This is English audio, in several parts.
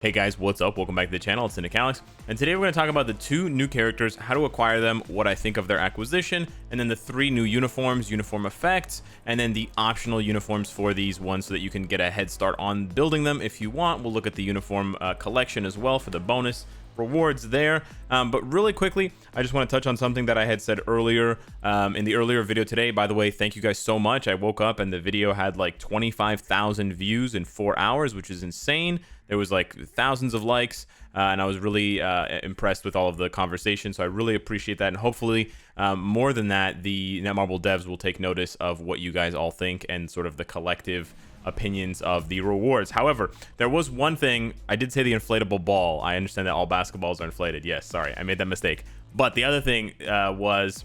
Hey guys, what's up? Welcome back to the channel. It's Cynicalex, and today we're going to talk about the 2 new characters, how to acquire them, what I think of their acquisition, and then the 3 new uniforms, uniform effects, and then the optional uniforms for these ones so that you can get a head start on building them if you want. We'll look at the uniform collection as well for the bonus rewards there. But really quickly, I just want to touch on something that I had said earlier in the earlier video today. By the way, thank you guys so much. I woke up and the video had like 25,000 views in 4 hours, which is insane. There was like thousands of likes, and I was really impressed with all of the conversation. So I really appreciate that. And hopefully, more than that, the Netmarble devs will take notice of what you guys all think and sort of the collective opinions of the rewards. However, there was one thing. I did say the inflatable ball. I understand that all basketballs are inflated. Yes, sorry, I made that mistake. But the other thing was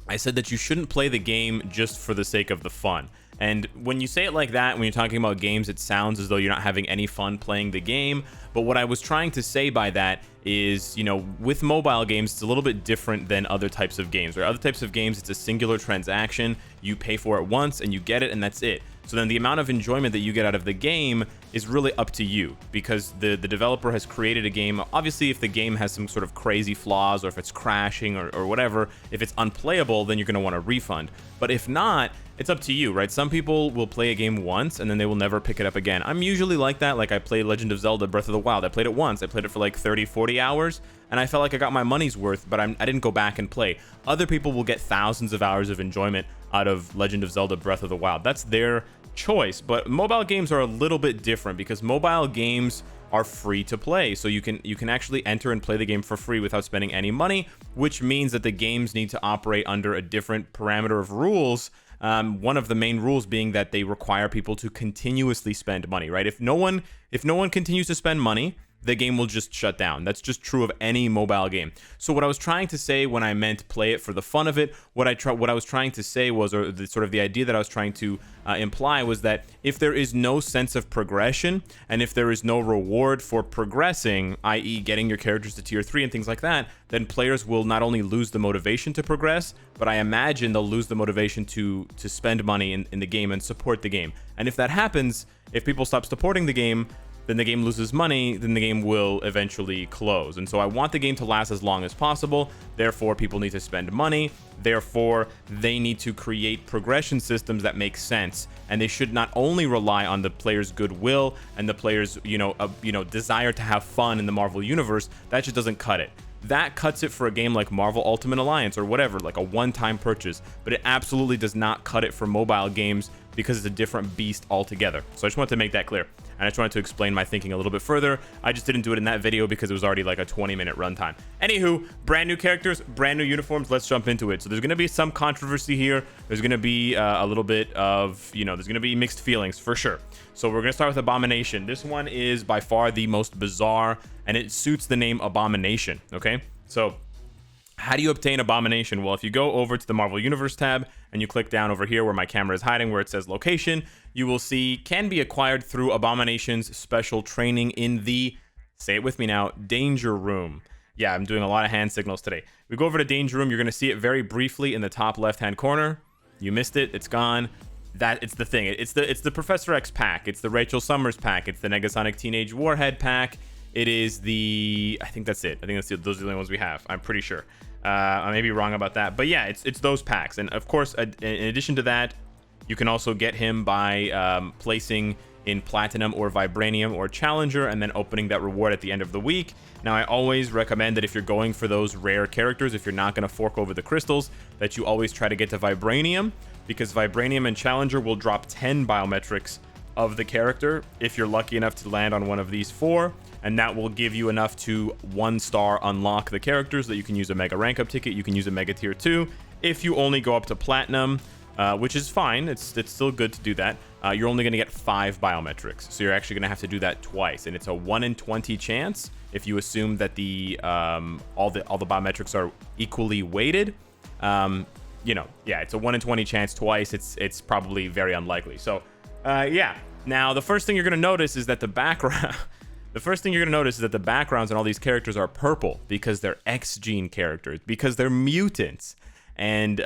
I said that you shouldn't play the game just for the sake of the fun. And when you say it like that, when you're talking about games, it sounds as though you're not having any fun playing the game. But what I was trying to say by that is, you know, with mobile games, it's a little bit different than other types of games. Or other types of games, it's a singular transaction. You pay for it once and you get it, and that's it. So then the amount of enjoyment that you get out of the game is really up to you, because the developer has created a game. Obviously, if the game has some sort of crazy flaws, or if it's crashing or whatever, if it's unplayable, then you're going to want a refund. But if not, it's up to you, right? Some people will play a game once and then they will never pick it up again. I'm usually like that. Like, I played Legend of Zelda Breath of the Wild. I played it once. I played it for like 30-40 hours, and I felt like I got my money's worth, but I didn't go back and play. Other people will get thousands of hours of enjoyment out of Legend of Zelda Breath of the Wild. That's their choice. But mobile games are a little bit different, because mobile games are free to play, so you can actually enter and play the game for free without spending any money, which means that the games need to operate under a different parameter of rules. One of the main rules being that they require people to continuously spend money, right? If no one continues to spend money, the game will just shut down. That's just true of any mobile game. So what I was trying to say when I meant play it for the fun of it, what I was trying to say was, or the idea that I was trying to imply was that if there is no sense of progression, and if there is no reward for progressing, i.e. getting your characters to tier 3 and things like that, then players will not only lose the motivation to progress, but I imagine they'll lose the motivation to spend money in the game and support the game. And if that happens, if people stop supporting the game, then the game loses money, then the game will eventually close. And so I want the game to last as long as possible. Therefore, people need to spend money. Therefore, they need to create progression systems that make sense. And they should not only rely on the player's goodwill and the player's, desire to have fun in the Marvel universe. That just doesn't cut it. That cuts it for a game like Marvel Ultimate Alliance or whatever, like a one-time purchase. But it absolutely does not cut it for mobile games, because it's a different beast altogether. So I just wanted to make that clear. And I just wanted to explain my thinking a little bit further. I just didn't do it in that video because it was already like a 20-minute runtime. Anywho, brand new characters, brand new uniforms. Let's jump into it. So there's going to be some controversy here. There's going to be a little bit of, there's going to be mixed feelings for sure. So we're going to start with Abomination. This one is by far the most bizarre, and it suits the name Abomination, okay? So how do you obtain Abomination? Well, if you go over to the Marvel Universe tab and you click down over here where my camera is hiding, where it says location, you will see can be acquired through Abomination's special training in the, say it with me now, Danger Room. Yeah, I'm doing a lot of hand signals today. We go over to Danger Room. You're going to see it very briefly in the top left-hand corner. You missed it. It's gone. It's the thing. It's the Professor X pack. It's the Rachel Summers pack. It's the Negasonic Teenage Warhead pack. It is I think that's it. I think those are the only ones we have. I'm pretty sure. I may be wrong about that, but yeah, it's those packs. And of course, in addition to that, you can also get him by placing in Platinum or Vibranium or Challenger and then opening that reward at the end of the week. Now, I always recommend that if you're going for those rare characters, if you're not going to fork over the crystals, that you always try to get to Vibranium, because Vibranium and Challenger will drop 10 biometrics of the character if you're lucky enough to land on one of these 4, and that will give you enough to 1-star unlock the characters that you can use a mega rank up ticket. You can use a mega tier 2 if you only go up to Platinum, which is fine. It's still good to do that. You're only going to get 5 biometrics, so you're actually going to have to do that twice, and it's a 1 in 20 chance if you assume that all the biometrics are equally weighted. Yeah, it's a 1 in 20 chance twice. It's probably very unlikely. So yeah. Now, the first thing you're going to notice is that the background on all these characters are purple, because they're X gene characters, because they're mutants. And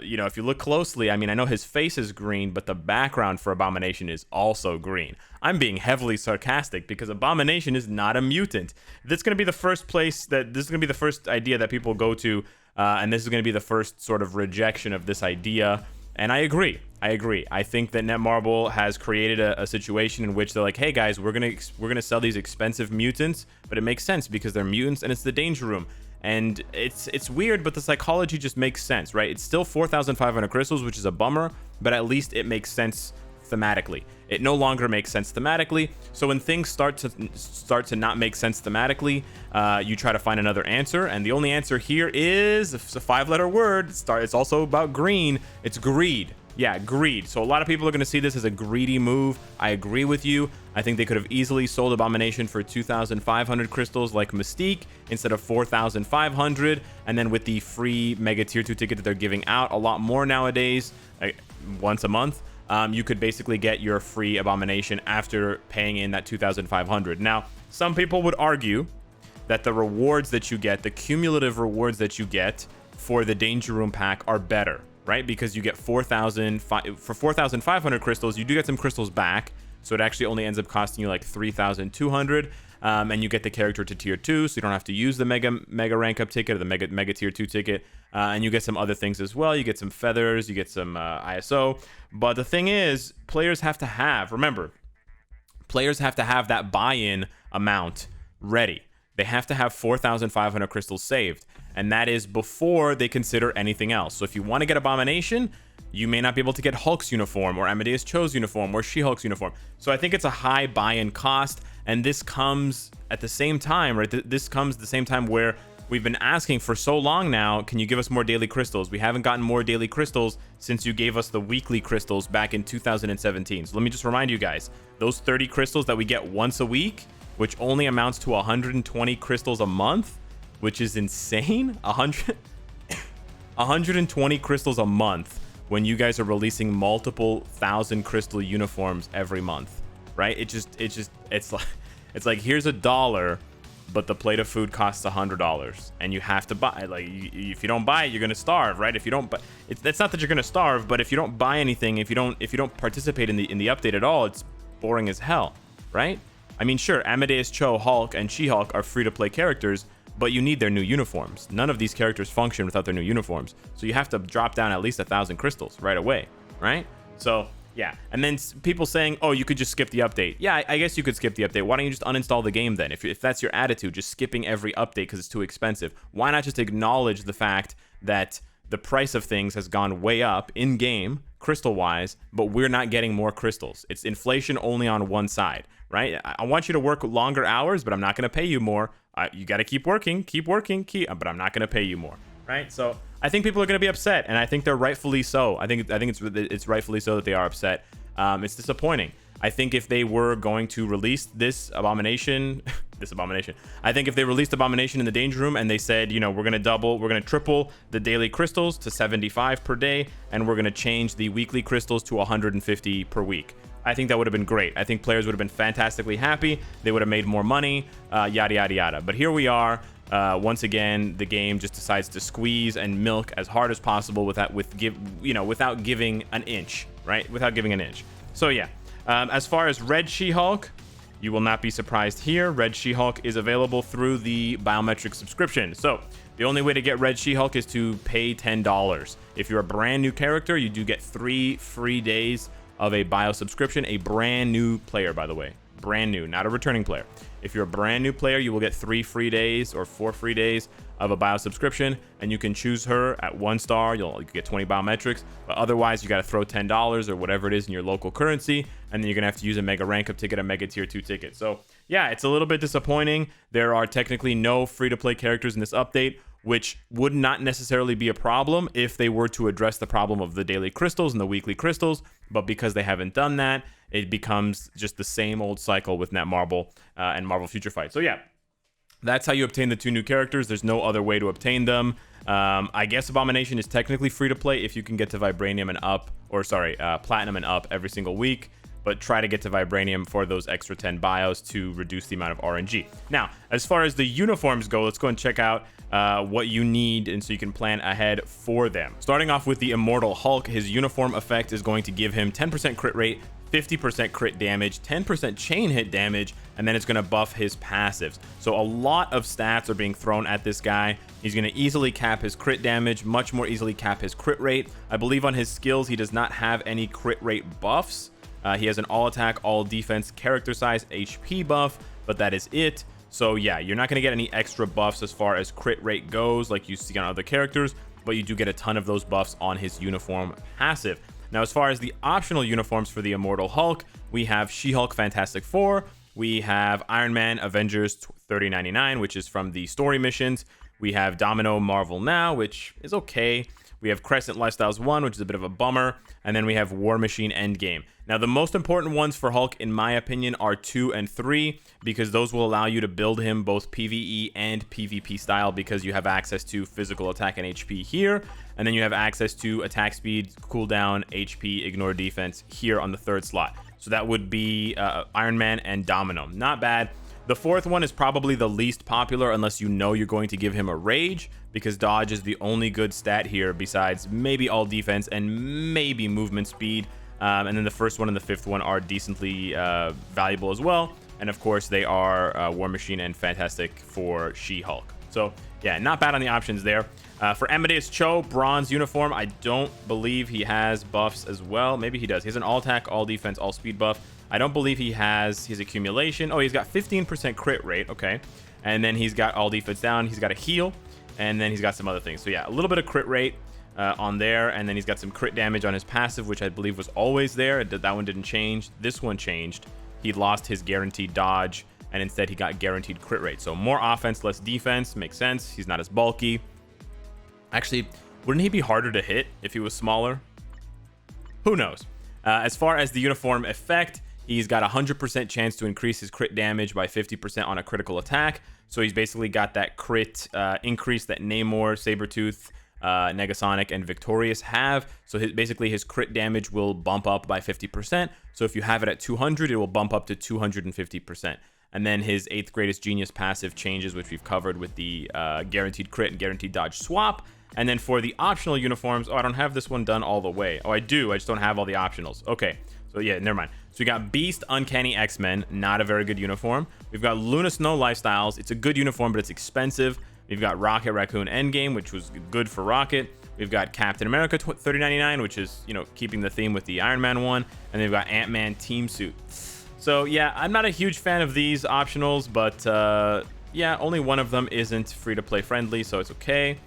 you know, if you look closely, I mean, I know his face is green, but the background for Abomination is also green. I'm being heavily sarcastic because Abomination is not a mutant. This is going to be the first place that this is going to be the first idea that people go to, and this is going to be the first sort of rejection of this idea. And I agree. I think that Netmarble has created a situation in which they're like, hey guys, we're gonna sell these expensive mutants, but it makes sense because they're mutants and it's the Danger Room. And it's weird, but the psychology just makes sense, right? It's still 4,500 crystals, which is a bummer, but at least it makes sense thematically. It no longer makes sense thematically. So when things start to not make sense thematically, you try to find another answer, and the only answer here is, it's a 5-letter word. It's also about green. It's greed. Yeah, greed. So a lot of people are going to see this as a greedy move. I agree with you. I think they could have easily sold Abomination for 2,500 crystals like Mystique instead of 4,500. And then with the free Mega Tier 2 ticket that they're giving out a lot more nowadays, once a month, you could basically get your free Abomination after paying in that 2,500. Now, some people would argue that the rewards that you get, the cumulative rewards that you get for the Danger Room pack are better, right? Because you get 4,500 crystals, you do get some crystals back, so it actually only ends up costing you like 3,200, and you get the character to tier 2, so you don't have to use the mega rank up ticket or the mega tier 2 ticket, and you get some other things as well. You get some feathers, you get some ISO, but the thing is, players have to have that buy-in amount ready. They have to have 4,500 crystals saved, and that is before they consider anything else. So if you want to get Abomination, you may not be able to get Hulk's uniform or Amadeus Cho's uniform or She-Hulk's uniform. So I think it's a high buy-in cost, and this comes at the same time, right? This comes at the same time where we've been asking for so long now, can you give us more daily crystals? We haven't gotten more daily crystals since you gave us the weekly crystals back in 2017. So let me just remind you guys, those 30 crystals that we get once a week, which only amounts to 120 crystals a month, which is insane. 120 crystals a month when you guys are releasing multiple 1,000 crystal uniforms every month, right? It's like here's $1, but the plate of food costs $100, and you have to buy. Like, if you don't buy it, you're gonna starve, right? If you don't, but it's not that you're gonna starve, but if you don't buy anything, if you don't participate in the update at all, it's boring as hell, right? I mean, sure, Amadeus Cho, Hulk, and She-Hulk are free-to-play characters, but you need their new uniforms. None of these characters function without their new uniforms, so you have to drop down at least 1,000 crystals right away, right? So, yeah. And then people saying, oh, you could just skip the update. Yeah, I guess you could skip the update. Why don't you just uninstall the game then? If that's your attitude, just skipping every update because it's too expensive. Why not just acknowledge the fact that the price of things has gone way up in-game, crystal-wise, but we're not getting more crystals. It's inflation only on one side, right? I want you to work longer hours, but I'm not going to pay you more. You got to keep working, but I'm not going to pay you more, right? So I think people are going to be upset, and I think they're rightfully so. I think it's rightfully so that they are upset. It's disappointing. I think if they were going to release this Abomination, I think if they released Abomination in the Danger Room and they said, you know, we're going to triple the daily crystals to 75 per day, and we're going to change the weekly crystals to 150 per week, I think that would have been great. I think players would have been fantastically happy. They would have made more money, yada, yada, yada. But here we are. Once again, the game just decides to squeeze and milk as hard as possible without giving an inch, right? Without giving an inch. So yeah, as far as Red She-Hulk, you will not be surprised here. Red She-Hulk is available through the biometric subscription. So the only way to get Red She-Hulk is to pay $10. If you're a brand new character, you do get 3 free days of a bio subscription. A brand new player, by the way. Brand new, not a returning player. If you're a brand new player, you will get 3 free days or 4 free days of a bio subscription, and you can choose her at 1 star. You get 20 biometrics, but otherwise you got to throw $10 or whatever it is in your local currency, and then you're gonna have to use a mega rank up ticket, a mega tier 2 ticket. So yeah, it's a little bit disappointing. There are technically no free-to-play characters in this update, which would not necessarily be a problem if they were to address the problem of the daily crystals and the weekly crystals, but because they haven't done that, it becomes just the same old cycle with Netmarble and Marvel Future Fight. So yeah, that's how you obtain the 2 new characters. There's no other way to obtain them. I guess Abomination is technically free to play if you can get to Vibranium and up, or sorry, Platinum and up every single week. but try to get to Vibranium for those extra 10 bios to reduce the amount of RNG. Now, as far as the uniforms go, let's go and check out what you need, and so you can plan ahead for them. Starting off with the Immortal Hulk, his uniform effect is going to give him 10% crit rate, 50% crit damage, 10% chain hit damage, and then it's going to buff his passives. So a lot of stats are being thrown at this guy. He's going to easily cap his crit damage, much more easily cap his crit rate. I believe on his skills, he does not have any crit rate buffs. He has an all attack, all defense, character size, HP buff, but that is it. So yeah, you're not going to get any extra buffs as far as crit rate goes like you see on other characters, but you do get a ton of those buffs on his uniform passive. Now, as far as the optional uniforms for the Immortal Hulk, we have She-Hulk Fantastic Four, we have Iron Man Avengers 3099, which is from the story missions. We have Domino Marvel Now, which is okay. We have Crescent Lifestyles 1, which is a bit of a bummer. And then we have War Machine Endgame. Now, the most important ones for Hulk, in my opinion, are 2 and 3, because those will allow you to build him both PvE and PvP style, because you have access to physical attack and HP here. And then you have access to attack speed, cooldown, HP, ignore defense here on the 3rd slot. So that would be Iron Man and Domino. Not bad. The 4th one is probably the least popular unless you know you're going to give him a rage, because dodge is the only good stat here besides maybe all defense and maybe movement speed. And then the 1st one and the 5th one are decently valuable as well. And of course they are War Machine and Fantastic for She-Hulk. So yeah, not bad on the options there. For Amadeus Cho, bronze uniform, I don't believe he has buffs as well. Maybe he does. He has an all attack, all defense, all speed buff. I don't believe he has his accumulation. Oh, he's got 15% crit rate. Okay. And then he's got all defense down. He's got a heal. And then he's got some other things. So yeah, a little bit of crit rate on there. And then he's got some crit damage on his passive, which I believe was always there. That one didn't change. This one changed. He lost his guaranteed dodge, and instead he got guaranteed crit rate. So more offense, less defense. Makes sense. He's not as bulky. Actually, wouldn't he be harder to hit if he was smaller? Who knows? As far as the uniform effect, he's got a 100% chance to increase his crit damage by 50% on a critical attack. So he's basically got that crit increase that Namor, Sabretooth, Negasonic, and Victorious have. So basically his crit damage will bump up by 50%. So if you have it at 200, it will bump up to 250%. And then his 8th Greatest Genius passive changes, which we've covered with the guaranteed crit and guaranteed dodge swap. And then for the optional uniforms, oh, I don't have this one done all the way. Oh, I do. I just don't have all the optionals. Okay. So yeah, never mind. So we got Beast, Uncanny X-Men, not a very good uniform. We've got Luna Snow Lifestyles. It's a good uniform, but it's expensive. We've got Rocket Raccoon Endgame, which was good for Rocket. We've got Captain America 3099, which is, you know, keeping the theme with the Iron Man one. And then we've got Ant-Man Team Suit. So yeah, I'm not a huge fan of these optionals, but yeah, only one of them isn't free-to-play friendly, so it's okay.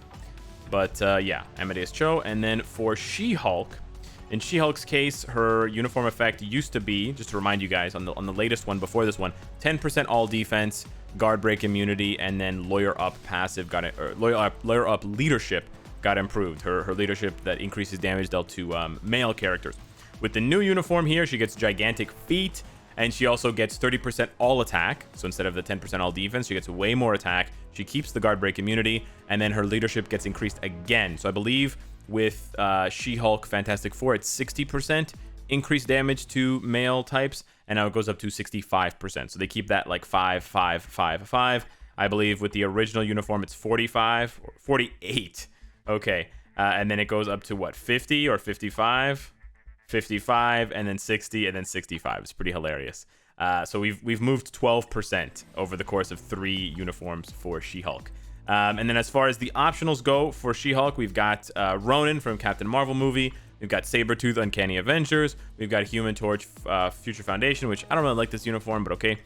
But yeah, Amadeus Cho. And then for She-Hulk, in She-Hulk's case, her uniform effect used to be, just to remind you guys, on the latest one before this one, 10% all defense, guard break immunity, and then lawyer up passive got it, or lawyer up leadership got improved. Her leadership that increases damage dealt to male characters. With the new uniform here, she gets gigantic feet, and she also gets 30% all attack. So instead of the 10% all defense, she gets way more attack. She keeps the guard break immunity, and then her leadership gets increased again. So I believe with She-Hulk Fantastic Four, it's 60% increased damage to male types, and now it goes up to 65%. So they keep that like 5, 5, 5, 5. I believe with the original uniform, it's 45 or 48. Okay, and then it goes up to what, 50 or 55? 55, and then 60, and then 65. It's pretty hilarious. So we've moved 12% over the course of 3 uniforms for She-Hulk. And then as far as the optionals go for She-Hulk, we've got Ronin from Captain Marvel movie. We've got Sabretooth, Uncanny Avengers. We've got Human Torch, Future Foundation, which I don't really like this uniform, but okay.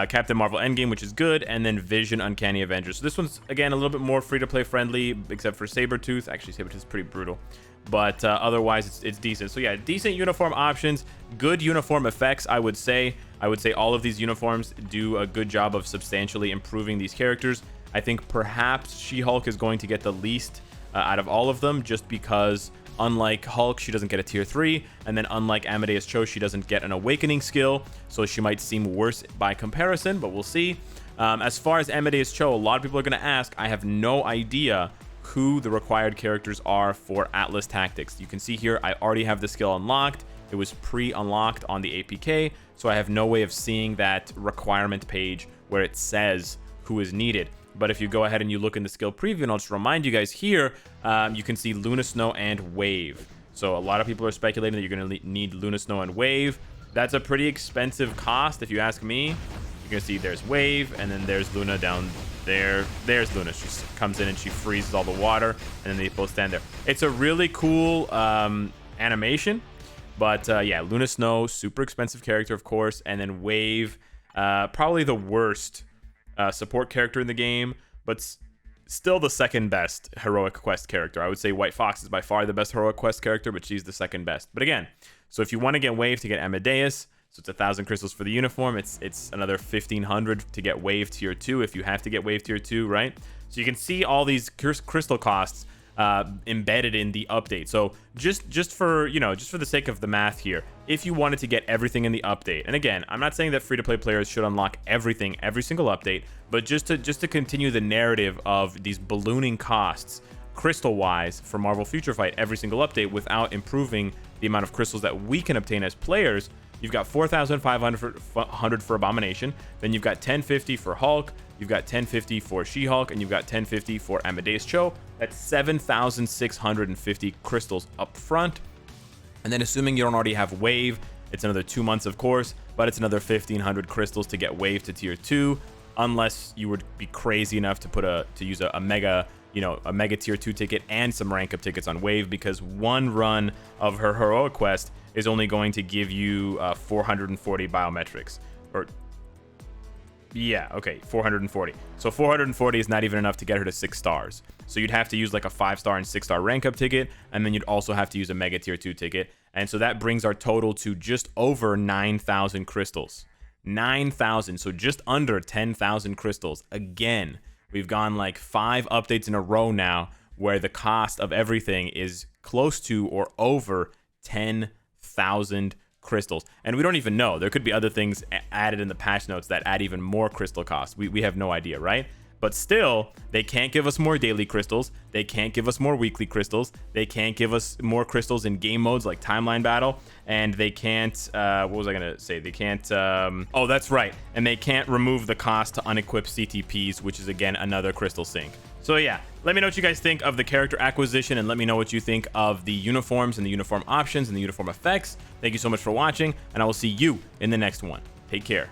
Captain Marvel Endgame, which is good, and then Vision, Uncanny Avengers. So this one's, again, a little bit more free-to-play friendly, except for Sabretooth. Actually, Sabretooth is pretty brutal. But otherwise, it's decent. So yeah, decent uniform options, good uniform effects, I would say. I would say all of these uniforms do a good job of substantially improving these characters. I think perhaps She-Hulk is going to get the least out of all of them, just because unlike Hulk, she doesn't get a tier 3, and then unlike Amadeus Cho, she doesn't get an awakening skill, so she might seem worse by comparison, but we'll see. As far as Amadeus Cho, a lot of people are going to ask, I have no idea who the required characters are for Atlas Tactics. You can see here, I already have the skill unlocked. It was pre-unlocked on the APK, so I have no way of seeing that requirement page where it says who is needed. But if you go ahead and you look in the skill preview, and I'll just remind you guys here, you can see Luna Snow and Wave. So a lot of people are speculating that you're going to need Luna Snow and Wave. That's a pretty expensive cost, if you ask me. You're going to see there's Wave, and then there's Luna down there. There's Luna. She comes in and she freezes all the water, and then they both stand there. It's a really cool animation. But yeah, Luna Snow, super expensive character, of course. And then Wave, probably the worst support character in the game, but still the second best heroic quest character. I would say White Fox is by far the best heroic quest character, but she's the second best. But again, so if you want to get Wave to get Amadeus, so it's 1,000 crystals for the uniform. It's another 1,500 to get Wave tier 2 if you have to get Wave tier 2, right? So you can see all these crystal costs embedded in the update. So just for the sake of the math here, if you wanted to get everything in the update, and again, I'm not saying that free-to-play players should unlock everything every single update, but just to continue the narrative of these ballooning costs crystal wise for Marvel Future Fight every single update without improving the amount of crystals that we can obtain as players, you've got 4,500 for Abomination, then you've got 1050 for Hulk, you've got 1050 for She-Hulk, and you've got 1050 for Amadeus Cho. That's 7,650 crystals up front. And then assuming you don't already have Wave, it's another 2 months, of course, but it's another 1,500 crystals to get Wave to tier 2, unless you would be crazy enough to use a mega tier 2 ticket and some rank up tickets on Wave, because one run of her heroic quest is only going to give you 440 biometrics. Or yeah, okay, 440. So 440 is not even enough to get her to 6 stars. So you'd have to use like a 5-star and 6-star rank up ticket, and then you'd also have to use a mega tier 2 ticket. And so that brings our total to just over 9,000 crystals. 9,000, so just under 10,000 crystals. Again, we've gone like 5 updates in a row now where the cost of everything is close to or over 10,000 crystals. And we don't even know. There could be other things added in the patch notes that add even more crystal cost. We have no idea, right? But still, they can't give us more daily crystals. They can't give us more weekly crystals. They can't give us more crystals in game modes like Timeline Battle. And they can't, what was I going to say? They can't, oh, that's right. And they can't remove the cost to unequip CTPs, which is, again, another crystal sink. So yeah, let me know what you guys think of the character acquisition, and let me know what you think of the uniforms and the uniform options and the uniform effects. Thank you so much for watching, and I will see you in the next one. Take care.